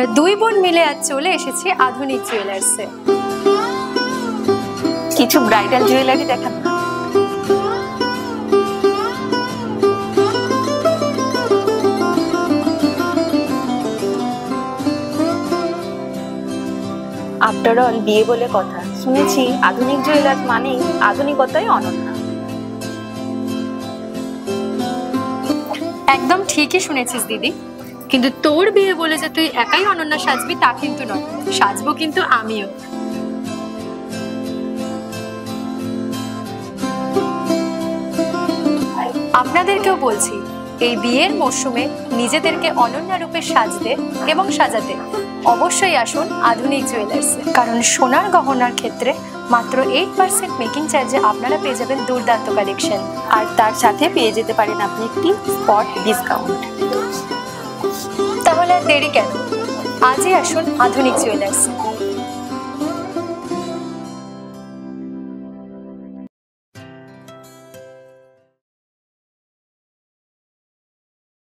আমরা দুই বোন মিলে আজ চলে এসেছি আধুনিক জুয়েলার্সে। কিছু ব্রাইডাল জুয়েলারি দেখান না। আফটার অল বিয়ে বলে কথা, শুনেছি আধুনিক জুয়েলার্স মানেই আধুনিকতাই অনন্য। একদম ঠিকই শুনেছিস দিদি, কিন্তু তোর বিয়ে বলে যে তুই একাই অনন্যা সাজবি তা কিন্তু নয়, সাজবো কিন্তু আমিও। আপনাদেরকেও বলছি, এই বিয়ের মরশুমে নিজেদেরকে অনন্যা রূপে সাজতে এবং সাজাতে অবশ্যই আসুন আধুনিক জুয়েলার্সে, কারণ সোনার গহনার ক্ষেত্রে মাত্র 8% মেকিং চার্জে আপনারা পেয়ে যাবেন দুর্দান্ত কালেকশন, আর তার সাথে পেয়ে যেতে পারেন আপনি একটি স্পট ডিসকাউন্ট। তাহলে আর দেরি কেন, আজই আসুন আধুনিক জুয়েলার্সে।